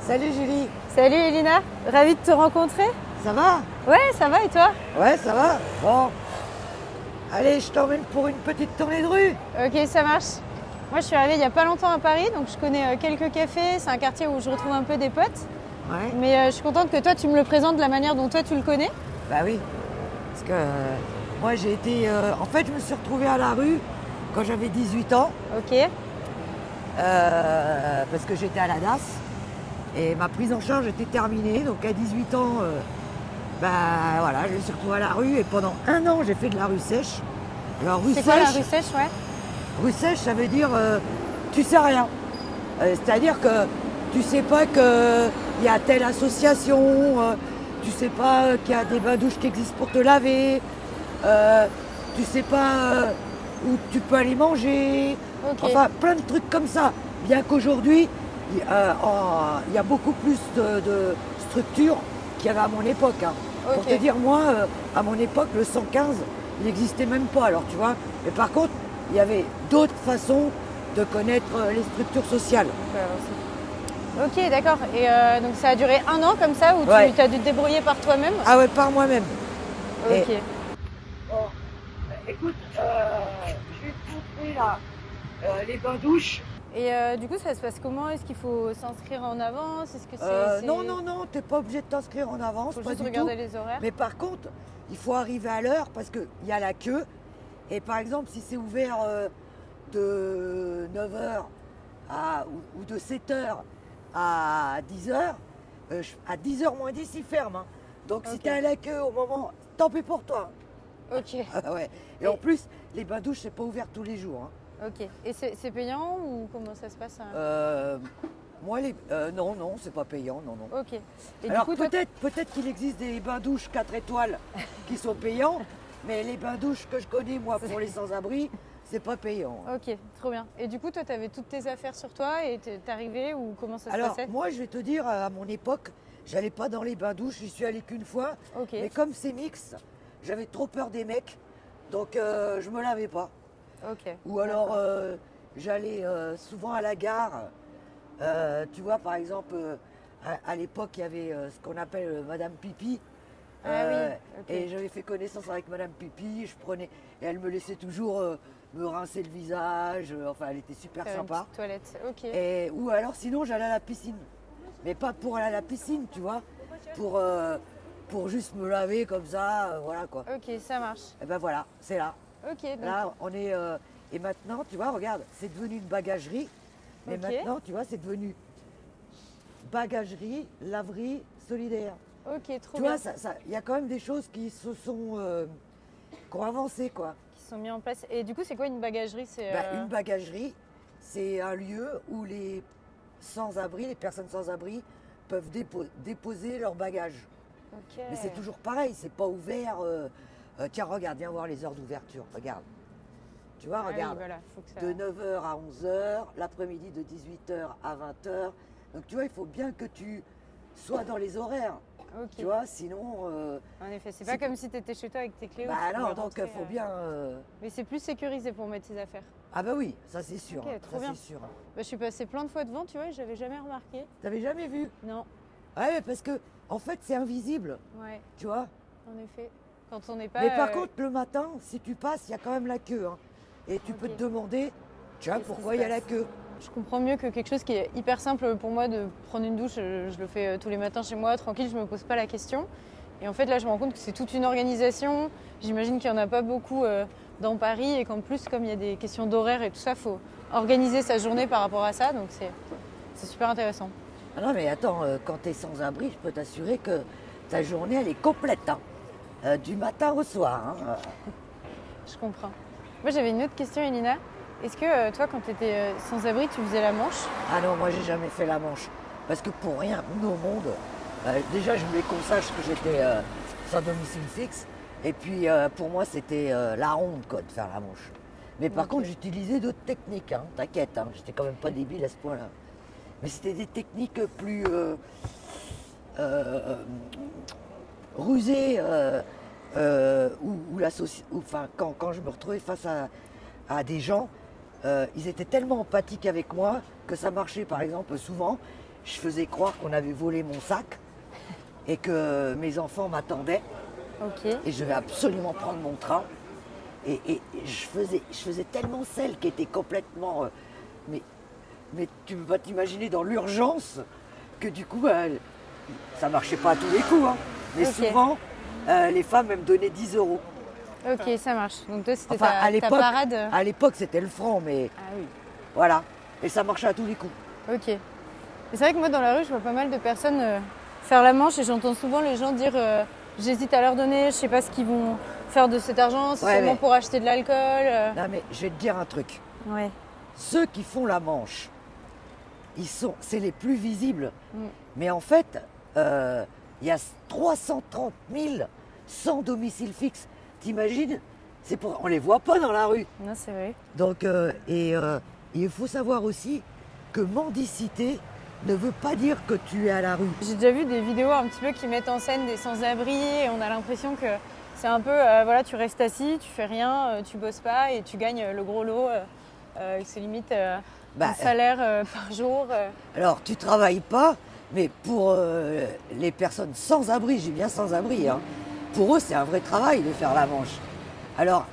Salut Julie, Salut Elina, ravie de te rencontrer. ça va? Ouais, ça va et toi? Ouais, ça va? Bon, allez, je t'emmène pour une petite tournée de rue. Ok, ça marche. Moi je suis arrivée il n'y a pas longtemps à Paris, donc je connais quelques cafés, c'est un quartier où je retrouve un peu des potes. Ouais. Mais je suis contente que toi tu me le présentes de la manière dont toi tu le connais. Bah oui, parce que moi j'ai été... en fait, je me suis retrouvée à la rue quand j'avais 18 ans, Ok, parce que j'étais à la DAS, et ma prise en charge était terminée, donc à 18 ans, bah voilà, je me suis retrouvée à la rue, et pendant un an j'ai fait de la rue sèche. Alors rue c'est quoi la sèche, rue sèche, ouais? rue sèche, ça veut dire tu sais rien. C'est-à-dire que tu sais pas qu'il y a telle association, tu sais pas qu'il y a des bains-douches qui existent pour te laver, tu sais pas où tu peux aller manger, Ok. enfin plein de trucs comme ça. Bien qu'aujourd'hui, il y a beaucoup plus de structures qu'il y avait à mon époque, hein. Pour Ok. te dire, moi, à mon époque, le 115, il n'existait même pas. Alors tu vois, mais par contre, il y avait d'autres façons de connaître les structures sociales. Ok, d'accord. Et donc ça a duré un an comme ça, où Ouais. tu as dû te débrouiller par toi-même? Ah ouais, par moi-même. Ok. Et- Bon, écoute, je vais te montrer là les bains-douches. Et du coup ça se passe comment? Est-ce qu'il faut s'inscrire en avance? Est-ce que Non, non, non, t'es pas obligé de t'inscrire en avance, Faut pas juste du regarder tout. les horaires. Mais par contre, il faut arriver à l'heure parce qu'il y a la queue. Et par exemple, si c'est ouvert de 9 h ou de 7 h à 10 h, à 10 h moins 10, ils ferment, hein. Donc si Ok. t'es à la queue au moment, tant pis pour toi. Ok. Ah ouais. Et en plus, les bains-douches, c'est pas ouvert tous les jours, hein. Ok. Et c'est payant ou comment ça se passe, hein? Moi, non, non, c'est pas payant, non, non. Ok. Et Alors du coup, toi, peut-être qu'il existe des bains-douches 4 étoiles qui sont payants, mais les bains-douches que je connais, moi, pour les sans-abri, c'est pas payant. ok, trop bien. Et du coup, toi, t'avais toutes tes affaires sur toi et t'es arrivé ou comment ça se Alors, passait? moi, je vais te dire, à mon époque, j'allais pas dans les bains-douches, j'y suis allé qu'une fois. Ok. Mais comme c'est mix, j'avais trop peur des mecs, donc je me lavais pas. Ok. Ou alors, j'allais souvent à la gare. Tu vois, par exemple, à l'époque, il y avait ce qu'on appelle Madame Pipi. Ah oui, ok. Et j'avais fait connaissance avec Madame Pipi, et elle me laissait toujours me rincer le visage. Enfin, elle était super Faire une sympa. petite toilette. Ok. Ou alors, sinon, j'allais à la piscine. Mais pas pour aller à la piscine, tu vois, pour juste me laver comme ça, voilà quoi. Ok, ça marche. Et ben voilà, c'est là. Ok, donc. Là, on est. Et maintenant, tu vois, regarde, c'est devenu une bagagerie. Mais Ok. maintenant, tu vois, c'est devenu bagagerie, laverie solidaire. Ok, trop Tu bien. vois, il y a quand même des choses qui se sont. Qui ont avancé, quoi. Qui sont mis en place. Et du coup, c'est quoi une bagagerie? C'est. Une bagagerie, c'est un lieu où les sans-abri, les personnes sans-abri, peuvent déposer leurs bagages. Ok. Mais c'est toujours pareil, c'est pas ouvert. Tiens, regarde, viens voir les heures d'ouverture, regarde. Tu vois, Ah oui, regarde. voilà, faut que ça. De 9 h à 11 h, l'après-midi de 18 h à 20 h. Donc tu vois, il faut bien que tu sois dans les horaires. Ok. Tu vois, sinon. En effet, c'est pas comme si tu étais chez toi avec tes clés. où Bah tu non, pouvais donc il rentrer, faut bien. Mais c'est plus sécurisé pour mettre ses affaires. Ah bah oui, ça c'est sûr. Ok, Hein, trop ça bien. c'est sûr. Bah, je suis passée plein de fois devant, tu vois, et j'avais jamais remarqué. T'avais jamais vu? Non. Ouais, parce que en fait c'est invisible, Ouais, tu vois. en effet. Quand on n'est pas. Mais par contre, le matin, si tu passes, il y a quand même la queue, hein. Et tu peux Ok. te demander, tiens, Qu'est-ce qui pourquoi se il y a la passe queue? Je comprends mieux que quelque chose qui est hyper simple pour moi de prendre une douche. Je le fais tous les matins chez moi, tranquille, je me pose pas la question. Et en fait, là, je me rends compte que c'est toute une organisation. J'imagine qu'il n'y en a pas beaucoup dans Paris et qu'en plus, comme il y a des questions d'horaire et tout ça, il faut organiser sa journée par rapport à ça. Donc, c'est super intéressant. Ah non, mais attends, quand tu es sans abri, je peux t'assurer que ta journée, elle est complète, hein. Du matin au soir, hein. Je comprends. Moi, j'avais une autre question, Elina. Est-ce que toi, quand tu étais sans abri, tu faisais la manche? Ah non, moi, j'ai jamais fait la manche. Parce que pour rien au monde, déjà, je voulais qu'on sache que j'étais sans domicile fixe. Et puis, pour moi, c'était la honte, quoi, de faire la manche. Mais par Ok. contre, j'utilisais d'autres techniques, hein. T'inquiète, hein, j'étais quand même pas débile à ce point-là. Mais c'était des techniques plus rusées, enfin, quand je me retrouvais face à des gens, ils étaient tellement empathiques avec moi que ça marchait, par exemple, souvent. je faisais croire qu'on avait volé mon sac et que mes enfants m'attendaient. Ok. Et je devais absolument prendre mon train. Et je faisais tellement celle qui était complètement... mais tu peux pas t'imaginer dans l'urgence que du coup, ça marchait pas à tous les coups. Hein. Mais Ok. souvent, les femmes, elles me donnaient 10 euros. Ok, ça marche. Donc toi, c'était Enfin, ta parade. à l'époque, c'était le franc, mais Ah oui. voilà. Et ça marchait à tous les coups. Ok. Et c'est vrai que moi, dans la rue, je vois pas mal de personnes faire la manche et j'entends souvent les gens dire j'hésite à leur donner, je sais pas ce qu'ils vont faire de cet argent, c'est Ouais, seulement mais- pour acheter de l'alcool. Non, mais je vais te dire un truc. Ouais. Ceux qui font la manche, c'est les plus visibles. Mm. Mais en fait, il y a 330 000 sans domicile fixe. T'imagines? On les voit pas dans la rue. Non, c'est vrai. Donc, il faut savoir aussi que mendicité ne veut pas dire que tu es à la rue. J'ai déjà vu des vidéos un petit peu qui mettent en scène des sans-abri et on a l'impression que c'est un peu, voilà, tu restes assis, tu fais rien, tu bosses pas et tu gagnes le gros lot. Et c'est limite un salaire par jour. Alors, tu travailles pas, mais pour les personnes sans abri, j'ai bien sans abri, hein, pour eux, c'est un vrai travail de faire la manche. Alors,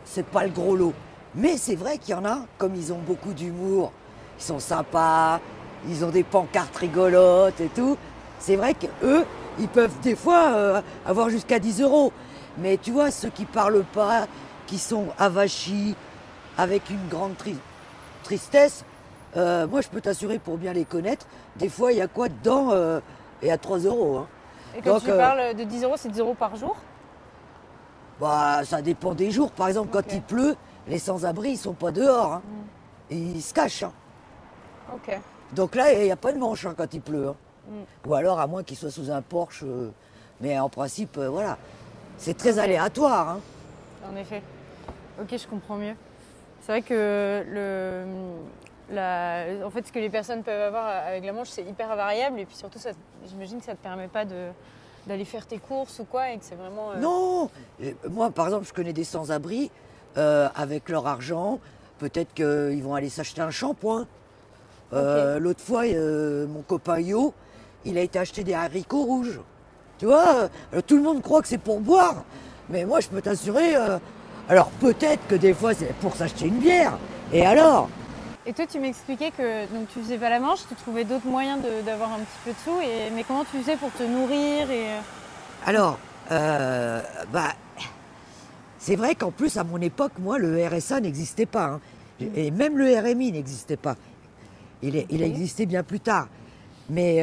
c'est pas le gros lot. Mais c'est vrai qu'il y en a, comme ils ont beaucoup d'humour, ils sont sympas, ils ont des pancartes rigolotes et tout. C'est vrai qu'eux, ils peuvent des fois avoir jusqu'à 10 euros. Mais tu vois, ceux qui parlent pas, qui sont avachis, avec une grande tristesse, moi je peux t'assurer pour bien les connaître, des fois il y a quoi dedans? Il y a 3 euros. Hein. Et quand Donc, tu parles de 10 euros, c'est 10 euros par jour? Bah, ça dépend des jours. Par exemple, quand Ok. il pleut, les sans-abri, ils sont pas dehors. Hein. Ils se cachent. Hein. Ok. Donc là, il n'y a pas de manche hein, quand il pleut. Hein. Mm. Ou alors, à moins qu'ils soient sous un Porsche. Mais en principe, voilà. C'est très aléatoire. Hein. En effet. Ok, je comprends mieux. C'est vrai que en fait, ce que les personnes peuvent avoir avec la manche, c'est hyper variable. Et puis surtout, j'imagine que ça ne te permet pas d'aller faire tes courses ou quoi. Et que c'est vraiment. Non. Moi, par exemple, je connais des sans-abri avec leur argent. Peut-être qu'ils vont aller s'acheter un shampoing. L'autre fois, mon copain Yo, il a été acheter des haricots rouges. Tu vois, tout le monde croit que c'est pour boire. Mais moi, je peux t'assurer... alors, peut-être que des fois, c'est pour s'acheter une bière. Et alors? Et toi, tu m'expliquais que donc, tu faisais pas la manche, tu trouvais d'autres moyens d'avoir un petit peu de sous. Mais comment tu faisais pour te nourrir et... Alors, c'est vrai qu'en plus, à mon époque, moi, le RSA n'existait pas. Hein. Et même le RMI n'existait pas. Il a existé bien plus tard. Mais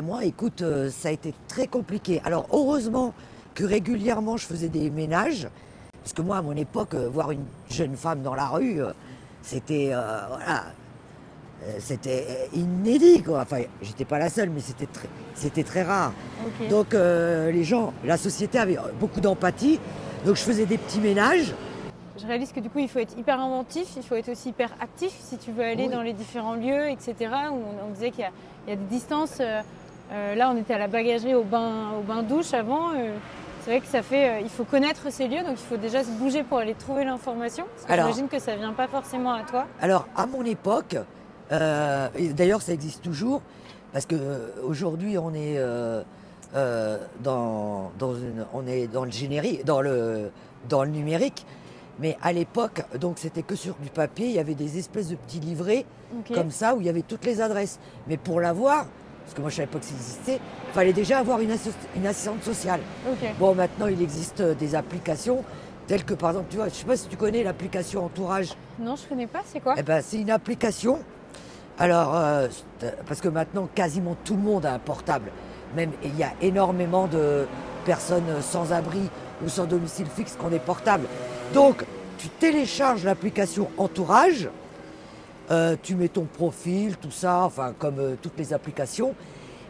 moi, écoute, ça a été très compliqué. Alors, heureusement que régulièrement, je faisais des ménages. Parce que moi, à mon époque, voir une jeune femme dans la rue, c'était c'était inédit, quoi. Enfin, j'étais pas la seule, mais c'était très rare. Ok. Donc, les gens, la société avait beaucoup d'empathie. Donc, je faisais des petits ménages. Je réalise que du coup, il faut être hyper inventif, il faut être aussi hyper actif si tu veux aller Oui. dans les différents lieux, etc. Où on disait qu'il y a des distances. Là, on était à la bagagerie au bain-douche avant. C'est vrai que ça fait, il faut connaître ces lieux, donc il faut déjà se bouger pour aller trouver l'information. Parce que Alors- j'imagine que ça vient pas forcément à toi. Alors, à mon époque, et d'ailleurs ça existe toujours, parce qu'aujourd'hui on est on est dans le générique, dans le numérique, mais à l'époque, donc c'était que sur du papier, il y avait des espèces de petits livrets Ok. comme ça où il y avait toutes les adresses. Mais pour l'avoir, parce que moi je savais pas que ça existait, il fallait déjà avoir une assistante sociale. Ok. Bon, maintenant il existe des applications telles que par exemple, tu vois, je sais pas si tu connais l'application Entourage. Non, je connais pas. C'est quoi? Eh ben, c'est une application. Alors, parce que maintenant, quasiment tout le monde a un portable. Même, il y a énormément de personnes sans abri ou sans domicile fixe qui ont des portables. Donc, tu télécharges l'application Entourage, tu mets ton profil, tout ça, enfin, comme toutes les applications.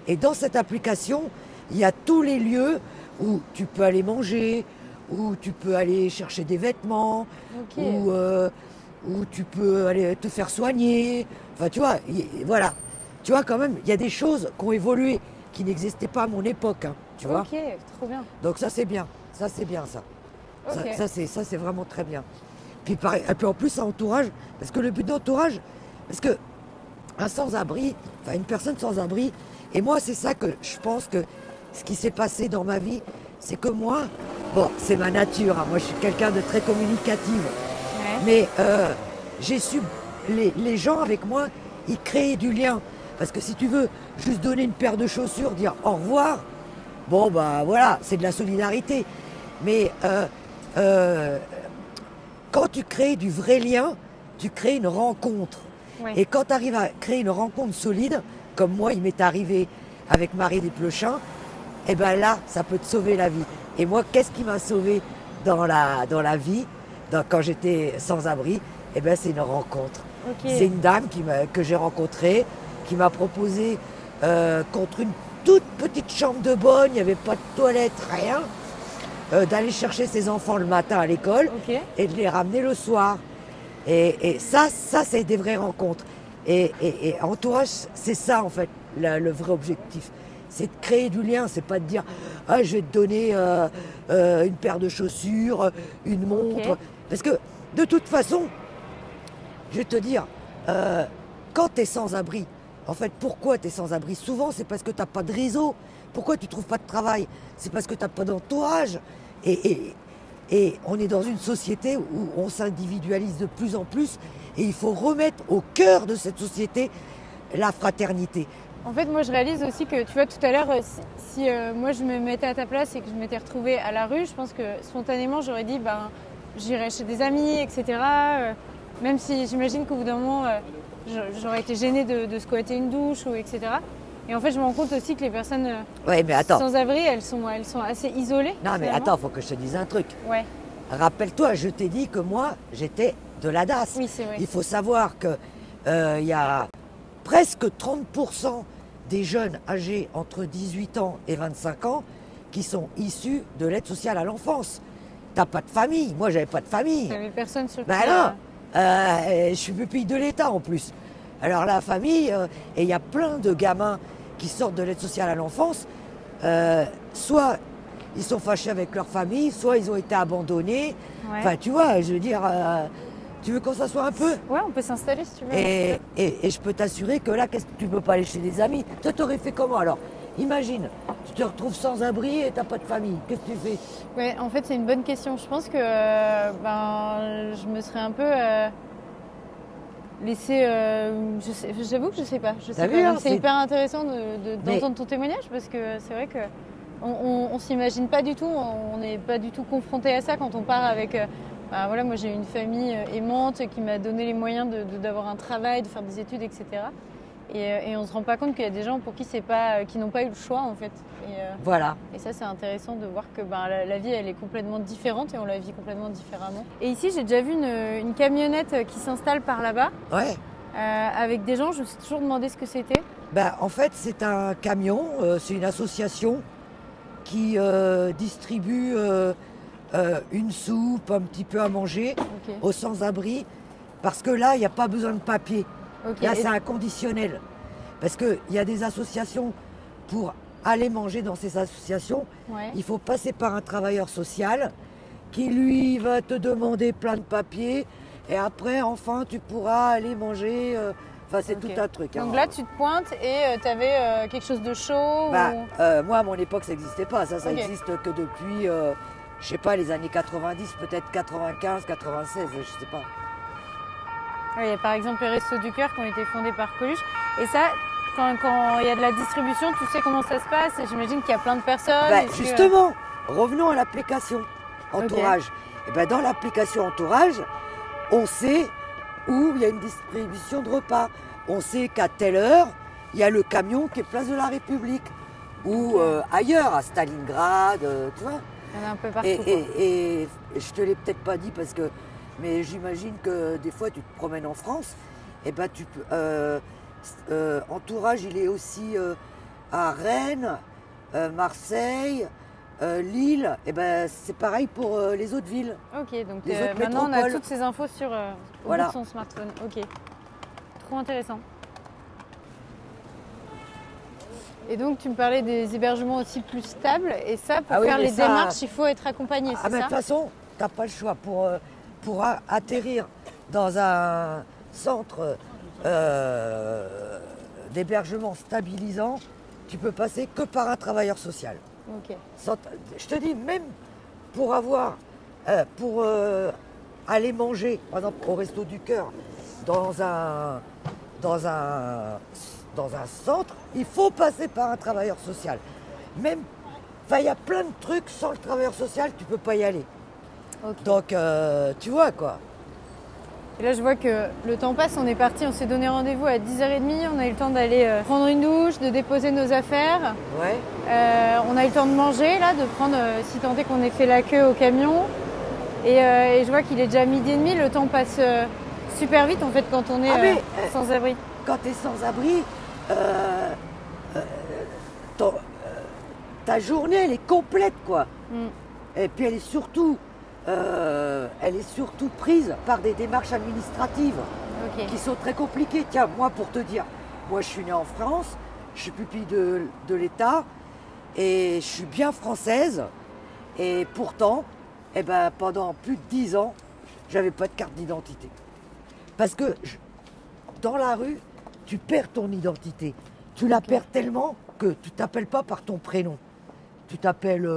Et dans cette application, il y a tous les lieux où tu peux aller manger, où tu peux aller chercher des vêtements, Ok. où tu peux aller te faire soigner. Enfin, tu vois, voilà. Tu vois, quand même, il y a des choses qui ont évolué, qui n'existaient pas à mon époque, hein, tu vois. Ok, trop bien. Donc ça, c'est bien. Ça, c'est bien, ça. Ok. Ça, c'est vraiment très bien. Puis, pareil, et puis en plus, un entourage, parce que le but d'entourage, parce que un sans-abri, enfin une personne sans abri. Et moi, c'est ça que je pense que ce qui s'est passé dans ma vie, c'est que moi, bon, c'est ma nature, hein, moi je suis quelqu'un de très communicative, mais j'ai su, les gens avec moi, ils créaient du lien. Parce que si tu veux juste donner une paire de chaussures, dire au revoir, bon bah voilà, c'est de la solidarité. Mais quand tu crées du vrai lien, tu crées une rencontre. Ouais. Et quand tu arrives à créer une rencontre solide, comme moi, il m'est arrivé avec Marie Desplechin, et ben là, ça peut te sauver la vie. Et moi, qu'est-ce qui m'a sauvé dans la vie, quand j'étais sans abri? Et ben c'est une rencontre. Okay. C'est une dame que j'ai rencontrée, qui m'a proposé contre une toute petite chambre de bonne, il n'y avait pas de toilette, rien, d'aller chercher ses enfants le matin à l'école et de les ramener le soir. Et ça c'est des vraies rencontres. Et entourage, c'est ça en fait, le vrai objectif. C'est de créer du lien, c'est pas de dire « Ah, je vais te donner une paire de chaussures, une montre. » Parce que de toute façon, je vais te dire, quand tu es sans abri, en fait, pourquoi tu es sans abri? Souvent, c'est parce que tu n'as pas de réseau. Pourquoi tu ne trouves pas de travail? C'est parce que tu n'as pas d'entourage. Et on est dans une société où on s'individualise de plus en plus. Et il faut remettre au cœur de cette société la fraternité. En fait, moi, je réalise aussi que, tu vois, tout à l'heure, si moi, je me mettais à ta place et que je m'étais retrouvée à la rue, je pense que spontanément, j'aurais dit, ben, j'irais chez des amis, etc. Même si j'imagine qu'au bout d'un moment, j'aurais été gênée de squatter une douche, ou etc. Et en fait, je me rends compte aussi que les personnes sans abri, elles sont assez isolées. Non, mais attends, il faut que je te dise un truc. Ouais. Rappelle-toi, je t'ai dit que moi, j'étais de la DAS. Oui, c'est vrai. Il faut savoir qu'il y a presque 30% des jeunes âgés entre 18 ans et 25 ans qui sont issus de l'aide sociale à l'enfance. T'as pas de famille. Moi, j'avais pas de famille. T'avais personne sur Ben non, je suis pupille de l'État en plus. Alors la famille, et il y a plein de gamins qui sortent de l'aide sociale à l'enfance, soit ils sont fâchés avec leur famille, soit ils ont été abandonnés. Ouais. Enfin, tu vois, je veux dire, tu veux qu'on s'assoie un peu? Ouais, on peut s'installer si tu veux. Et je peux t'assurer que là, qu'est-ce que tu peux pas aller chez des amis? Toi, t'aurais fait comment alors? Imagine, tu te retrouves sans abri et t'as pas de famille. Qu'est-ce que tu fais? Ouais, en fait, c'est une bonne question. Je pense que je me serais un peu laissée. J'avoue que je sais pas. C'est hyper intéressant d'entendre ton témoignage parce que c'est vrai que on s'imagine pas du tout. On n'est pas du tout confronté à ça quand on part avec. Voilà, moi, j'ai une famille aimante qui m'a donné les moyens d'avoir un travail, de faire des études, etc. Et on ne se rend pas compte qu'il y a des gens pour qui qui n'ont pas eu le choix en fait. Voilà. Et ça c'est intéressant de voir que la vie elle est complètement différente et on la vit complètement différemment. Et ici j'ai déjà vu une camionnette qui s'installe par là-bas. Ouais. Avec des gens, je me suis toujours demandé ce que c'était. En fait c'est un camion, c'est une association qui distribue une soupe, un petit peu à manger aux sans-abri. Parce que là il n'y a pas besoin de papier. Là, c'est inconditionnel. Parce qu'il y a des associations, pour aller manger dans ces associations, il faut passer par un travailleur social qui, lui, va te demander plein de papiers. Et après, enfin, tu pourras aller manger. Enfin, c'est tout un truc. Donc là, tu te pointes et tu avais quelque chose de chaud Moi, à mon époque, ça n'existait pas. Ça existe que depuis, je sais pas, les années 90, peut-être 95, 96, je sais pas. Il y a par exemple les Restos du Cœur qui ont été fondés par Coluche. Et ça, quand il y a de la distribution, tu sais comment ça se passe. Et j'imagine qu'il y a plein de personnes. Justement, revenons à l'application Entourage. Et dans l'application Entourage, on sait où il y a une distribution de repas. On sait qu'à telle heure, il y a le camion qui est place de la République. Ou ailleurs, à Stalingrad, tu vois. Il y en a un peu partout. Et je te l'ai peut-être pas dit parce que... Mais j'imagine que des fois, tu te promènes en France, et tu peux. Entourage, il est aussi à Rennes, Marseille, Lille. Et c'est pareil pour les autres villes. Ok, donc maintenant on a toutes ces infos sur bout de son smartphone. Ok, trop intéressant. Et donc tu me parlais des hébergements aussi plus stables. Et ça, pour faire les démarches, il faut être accompagné, c'est ça? De toute façon, tu n'as pas le choix pour d'hébergement stabilisant, tu peux passer que par un travailleur social. Ok. Je te dis, même pour aller manger, par exemple au Resto du Cœur, dans un centre, il faut passer par un travailleur social. Même, il y a plein de trucs, sans le travailleur social, tu ne peux pas y aller. Ok. Donc, tu vois quoi. Et là, je vois que le temps passe, on est parti, on s'est donné rendez-vous à 10h30, on a eu le temps d'aller prendre une douche, de déposer nos affaires. Ouais. On a eu le temps de manger, là, de prendre, si tant est qu'on ait fait la queue au camion. Et je vois qu'il est déjà 12h30, le temps passe super vite en fait quand on est sans abri. Quand tu es sans abri, ta journée elle est complète quoi. Et puis elle est surtout prise par des démarches administratives qui sont très compliquées. Tiens, moi pour te dire, moi je suis née en France, je suis pupille de l'État et je suis bien française et pourtant, pendant plus de 10 ans, j'avais pas de carte d'identité. Parce que dans la rue, tu perds ton identité. Tu la perds tellement que tu t'appelles pas par ton prénom. Tu t'appelles,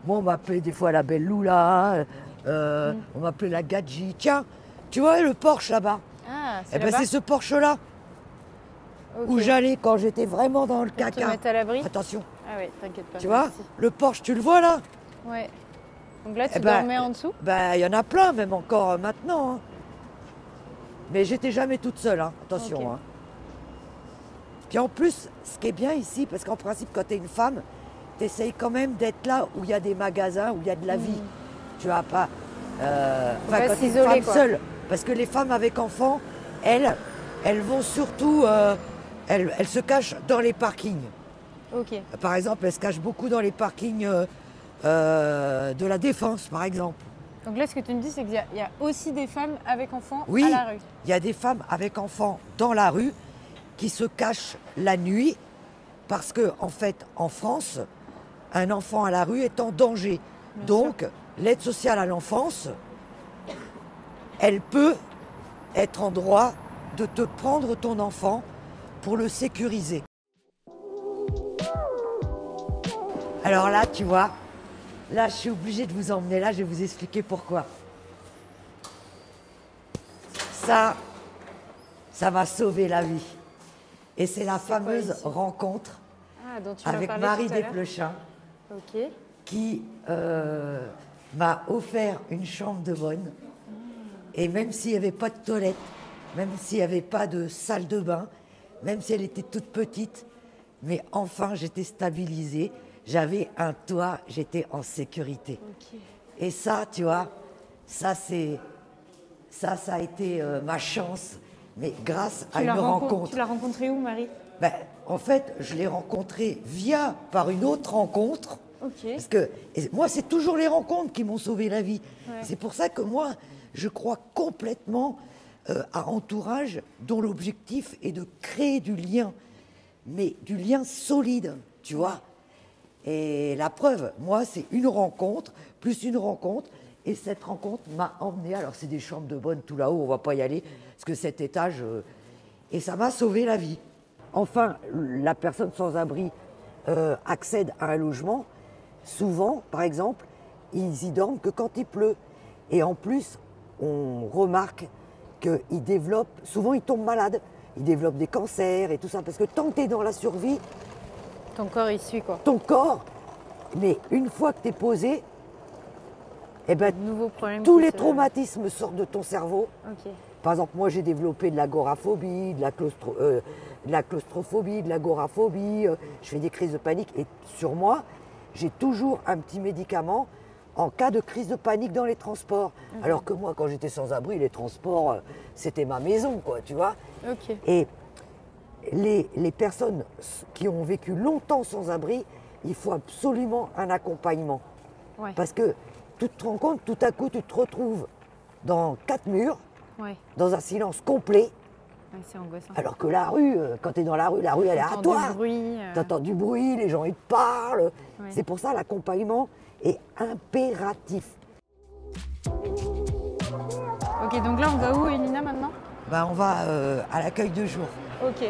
moi on m'appelait des fois la belle Lula, on m'appelait la Gadji. Tiens, tu vois le Porsche là-bas. Ah, c'est ce Porsche-là où j'allais quand j'étais vraiment dans le caca. Te mettre à l'abri. Attention. Ah oui, t'inquiète pas. Tu vois, le Porsche, tu le vois là? Ouais. Donc là, tu dormais en dessous? Il y en a plein, même encore maintenant. Hein. Mais j'étais jamais toute seule, hein. Attention. Okay. Hein. Puis en plus, ce qui est bien ici, parce qu'en principe, quand tu es une femme, tu essayes quand même d'être là où il y a des magasins, où il y a de la vie. Tu vas pas... quand tu es une femme seule. Parce que les femmes avec enfants, elles vont surtout... elles se cachent dans les parkings. Ok. Par exemple, elles se cachent beaucoup dans les parkings de la Défense, par exemple. Donc là, ce que tu me dis, c'est qu'il y a aussi des femmes avec enfants oui, à la rue. Il y a des femmes avec enfants dans la rue qui se cachent la nuit parce que, en fait, en France, un enfant à la rue est en danger. Bien Donc, sûr. L'aide sociale à l'enfance, elle peut être en droit de te prendre ton enfant pour le sécuriser. Alors là, tu vois, là, je suis obligée de vous emmener là, je vais vous expliquer pourquoi. Ça m'a sauvé la vie. Et c'est la fameuse rencontre avec Marie Desplechin qui m'a offert une chambre de bonne. Et même s'il n'y avait pas de toilette, même s'il n'y avait pas de salle de bain, même si elle était toute petite, mais enfin j'étais stabilisée, j'avais un toit, j'étais en sécurité. Et ça, tu vois, ça a été ma chance, mais grâce à une rencontre. Tu l'as rencontrée où, Marie? En fait, je l'ai rencontrée par une autre rencontre. Parce que moi, c'est toujours les rencontres qui m'ont sauvé la vie. Ouais. C'est pour ça que moi, je crois complètement à Entourage, dont l'objectif est de créer du lien, mais du lien solide, tu vois. Et la preuve, moi, c'est une rencontre, plus une rencontre, et cette rencontre m'a emmenée, alors c'est des chambres de bonne tout là-haut, on ne va pas y aller, parce que cet étage, et ça m'a sauvé la vie. Enfin, la personne sans abri accède à un logement, souvent, par exemple, ils y dorment que quand il pleut. Et en plus, on remarque qu'ils développent, souvent ils tombent malades, ils développent des cancers et tout ça, parce que tant que tu es dans la survie, ton corps il suit quoi. Ton corps, mais une fois que tu es posé, tous les traumatismes sortent de ton cerveau. Par exemple, moi j'ai développé de l'agoraphobie, de la claustrophobie, de l'agoraphobie, je fais des crises de panique et sur moi, j'ai toujours un petit médicament en cas de crise de panique dans les transports. Alors que moi, quand j'étais sans abri, les transports, c'était ma maison, quoi, tu vois. Et les personnes qui ont vécu longtemps sans abri, il faut absolument un accompagnement. Parce que tu te rends compte, tout à coup, tu te retrouves dans 4 murs, dans un silence complet. C'est angoissant. Alors que la rue, quand tu es dans la rue elle est à toi. Tu entends du bruit, les gens ils te parlent. C'est pour ça l'accompagnement est impératif. Ok, donc là on va où, Elina, maintenant? On va à l'accueil de jour. Ok.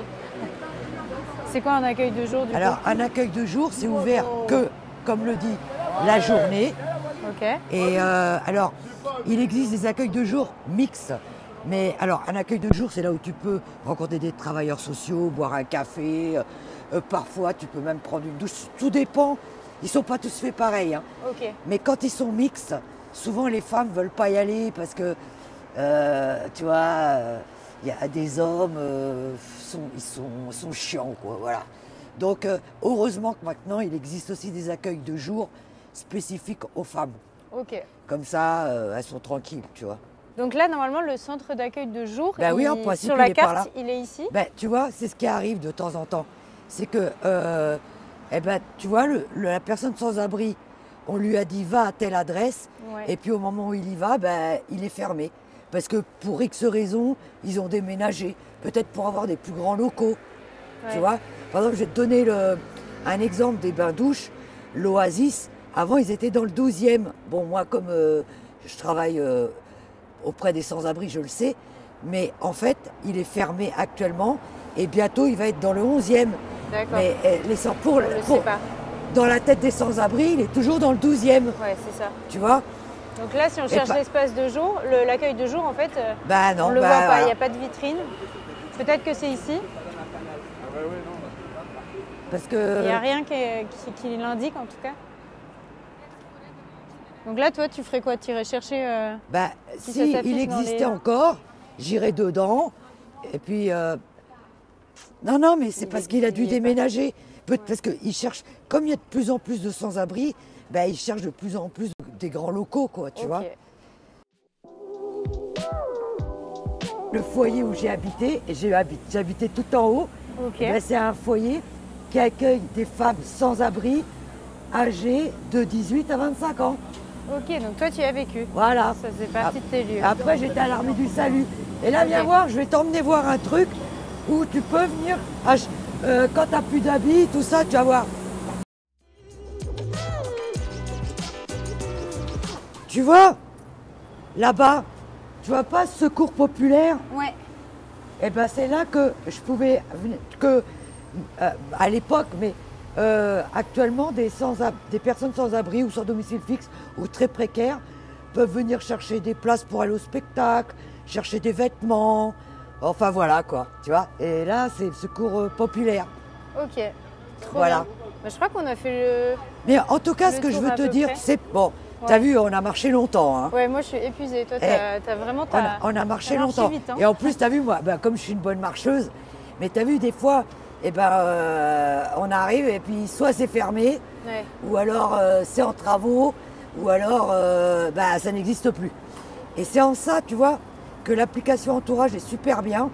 C'est quoi un accueil de jour du Alors, coup? un accueil de jour, c'est ouvert que, comme le dit, la journée. Ok. Et alors, il existe des accueils de jour mixtes. Mais alors, un accueil de jour, c'est là où tu peux rencontrer des travailleurs sociaux, boire un café. Parfois, tu peux même prendre une douche. Tout dépend. Ils ne sont pas tous faits pareil. Hein. Ok. Mais quand ils sont mixtes, souvent les femmes ne veulent pas y aller parce que, tu vois, il y a des hommes, ils sont chiants, quoi. Voilà. Donc, heureusement que maintenant, il existe aussi des accueils de jour spécifiques aux femmes. Ok. Comme ça, elles sont tranquilles, tu vois. Donc là, normalement, le centre d'accueil de jour, Ben oui, en principe, sur la il est par carte, là. il est ici. Ben, tu vois, c'est ce qui arrive de temps en temps. C'est que, eh ben, tu vois, la personne sans abri, on lui a dit va à telle adresse, Ouais. et puis au moment où il y va, ben, il est fermé. Parce que pour X raisons, ils ont déménagé. Peut-être pour avoir des plus grands locaux. Ouais. Tu vois, par exemple, je vais te donner un exemple des bains-douches. L'Oasis, avant, ils étaient dans le 12e. Bon, moi, comme je travaille auprès des sans-abri, je le sais. Mais en fait, il est fermé actuellement. Et bientôt, il va être dans le 11e. D'accord. Mais Je sais pas. dans la tête des sans-abri, il est toujours dans le 12e. Ouais, c'est ça. Tu vois? Donc là, si on cherche l'espace de jour, l'accueil de jour, en fait, Bah non, on ne le bah, voit pas. voilà. Il n'y a pas de vitrine. Peut-être que c'est ici. Parce que... Il n'y a rien qui l'indique, en tout cas. Donc là, toi, tu ferais quoi? Tu irais chercher... Bah, Si si, ça s'affiche il dans existait les- encore, j'irais dedans. Et puis, non, mais c'est parce qu'il a dû il y est pas. déménager. Parce qu'il cherche, comme il y a de plus en plus de sans-abri, bah, il cherche de plus en plus des grands locaux, quoi, tu Ok. vois. Le foyer où j'ai habité, et j'habitais tout en haut, Ok. bah, c'est un foyer qui accueille des femmes sans-abri âgées de 18 à 25 ans. Ok, donc toi, tu y as vécu. Voilà. Ça faisait partie de tes lieux. Après, j'étais à l'Armée du Salut. Et là, viens Ok. voir, je vais t'emmener voir un truc où tu peux venir, quand tu n'as plus d'habits, tout ça, tu vas voir. Tu vois, là-bas, tu vois pas ce secours populaire? Ouais. Eh ben, c'est là que je pouvais venir, à l'époque, mais actuellement, des personnes sans abri ou sans domicile fixe ou très précaires peuvent venir chercher des places pour aller au spectacle, chercher des vêtements, enfin voilà quoi, tu vois. Et là, c'est le secours populaire. Ok. Trop Voilà. bien. Bah, je crois qu'on a fait Mais en tout cas, Le ce que je tour veux à te peu dire, près. c'est bon. Ouais. T'as vu, on a marché longtemps. Hein. Ouais, moi, je suis épuisée. Toi, t'as vraiment... On a marché t'as marché longtemps. vite, hein. Et en plus, t'as vu, moi, ben, comme je suis une bonne marcheuse, mais t'as vu, des fois, eh ben, on arrive et puis soit c'est fermé, Ouais. ou alors c'est en travaux, ou alors bah, ça n'existe plus. Et c'est en ça, tu vois, que l'application Entourage est super bien,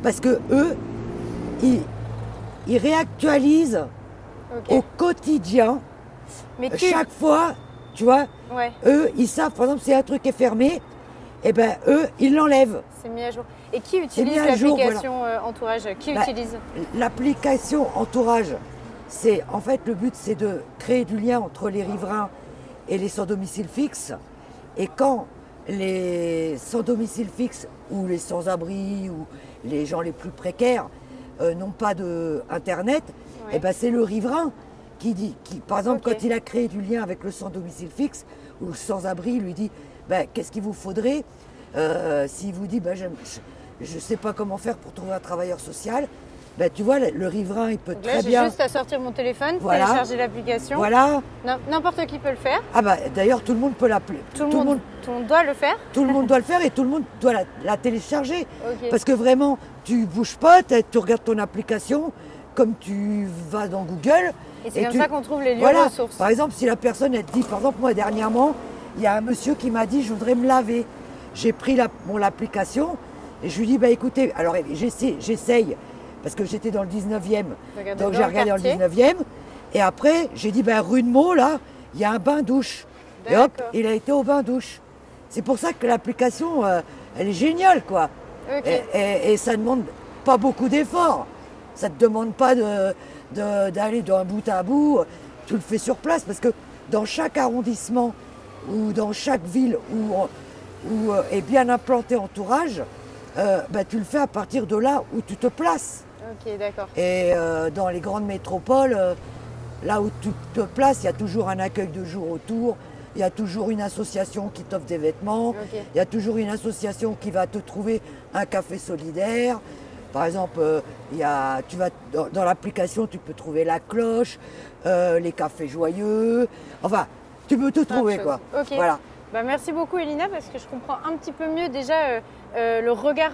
parce que eux, ils réactualisent Ok. au quotidien, Mais chaque fois, tu vois, Ouais, eux, ils savent, par exemple, si un truc est fermé, et ben eux, ils l'enlèvent. c'est mis à jour. Et qui utilise mis à jour, l'application Entourage? Qui Bah, utilise? L'application Entourage, c'est en fait le but, c'est de créer du lien entre les riverains et les sans domicile fixe. Et quand les sans domicile fixe ou les sans-abri ou les gens les plus précaires n'ont pas d'internet, Ouais. et ben c'est le riverain par exemple, Ok. quand il a créé du lien avec le sans domicile fixe ou le sans-abri, lui dit ben, qu'est-ce qu'il vous faudrait. S'il vous dit ben, je ne sais pas comment faire pour trouver un travailleur social, ben, tu vois, le riverain, il peut Donc là, très j'ai bien. juste à sortir mon téléphone, Voilà. télécharger l'application. Voilà. N'importe qui peut le faire. Ah bah, d'ailleurs, tout le monde peut l'appeler. Tout le monde doit le faire. Tout le monde doit le faire et tout le monde doit la télécharger. Ok. Parce que vraiment, tu bouges pas, tu regardes ton application comme tu vas dans Google. Et c'est comme ça qu'on trouve les lieux Voilà. ressources. Par exemple, si la personne, elle te dit, par exemple, moi, dernièrement, il y a un monsieur qui m'a dit, je voudrais me laver. J'ai pris l'application et je lui dis, bah écoutez, alors j'essaye, parce que j'étais dans le 19e. Regardez Donc dans j'ai le regardé dans le quartier. 19e. Et après, j'ai dit, ben rue de Meaux, là, il y a un bain-douche. Et hop, D'accord. il a été au bain-douche. C'est pour ça que l'application, elle est géniale, quoi. Ok. Et ça ne demande pas beaucoup d'efforts. Ça ne te demande pas d'aller d'un bout à bout. Tu le fais sur place, parce que dans chaque arrondissement ou dans chaque ville où est bien implanté Entourage, ben, tu le fais à partir de là où tu te places. Ok, d'accord. Et dans les grandes métropoles, là où tu te places, il y a toujours un accueil de jour autour, il y a toujours une association qui t'offre des vêtements, il y a toujours une association qui va te trouver un café solidaire. Par exemple, tu vas dans l'application, tu peux trouver la cloche, les cafés joyeux. Enfin, tu peux tout trouver, quoi. Okay. Voilà. Bah, merci beaucoup, Elina, parce que je comprends un petit peu mieux déjà le regard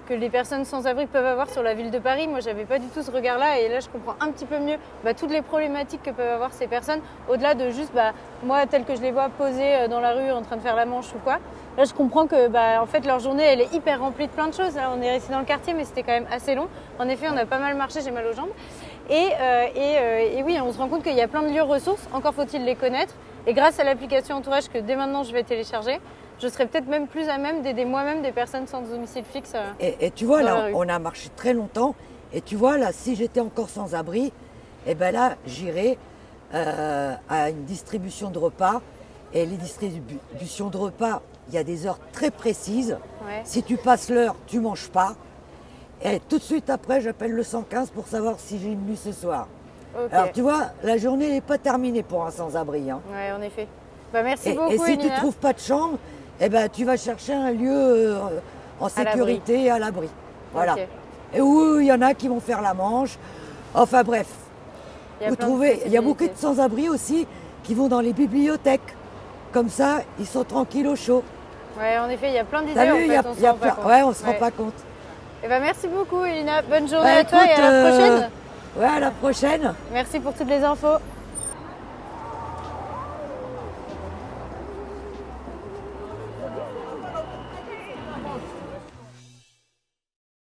que les personnes sans-abri peuvent avoir sur la ville de Paris. Moi, j'avais pas du tout ce regard-là, et là, je comprends un petit peu mieux toutes les problématiques que peuvent avoir ces personnes, au-delà de juste, moi, tel que je les vois posées dans la rue en train de faire la manche ou quoi. Là, je comprends que en fait, leur journée, elle est hyper remplie de plein de choses. Là, on est resté dans le quartier, mais c'était quand même assez long. En effet, on a pas mal marché, j'ai mal aux jambes. Et oui, on se rend compte qu'il y a plein de lieux ressources, encore faut-il les connaître. Et grâce à l'application Entourage que dès maintenant je vais télécharger, je serai peut-être même plus à même d'aider moi-même des personnes sans domicile fixe. Et tu vois, là, on a marché très longtemps. Et tu vois, là, si j'étais encore sans abri, eh ben là, j'irais à une distribution de repas. Et les distributions de repas, il y a des heures très précises. Ouais. Si tu passes l'heure, tu manges pas. Et tout de suite après, j'appelle le 115 pour savoir si j'ai une nuit ce soir. Okay. Alors tu vois, la journée n'est pas terminée pour un sans-abri. Hein. Oui, en effet. Merci beaucoup, et si Elina. tu ne trouves pas de chambre, eh ben, tu vas chercher un lieu en sécurité, à l'abri. Voilà. Okay. Et où il y en a qui vont faire la manche. Enfin bref. Il y a beaucoup de sans-abri aussi qui vont dans les bibliothèques. Comme ça, ils sont tranquilles au chaud. Oui, en effet, il y a plein d'idées. On ne se rend pas compte. Merci beaucoup, Elina. Bonne journée à toi et à la prochaine. À la prochaine. Merci pour toutes les infos.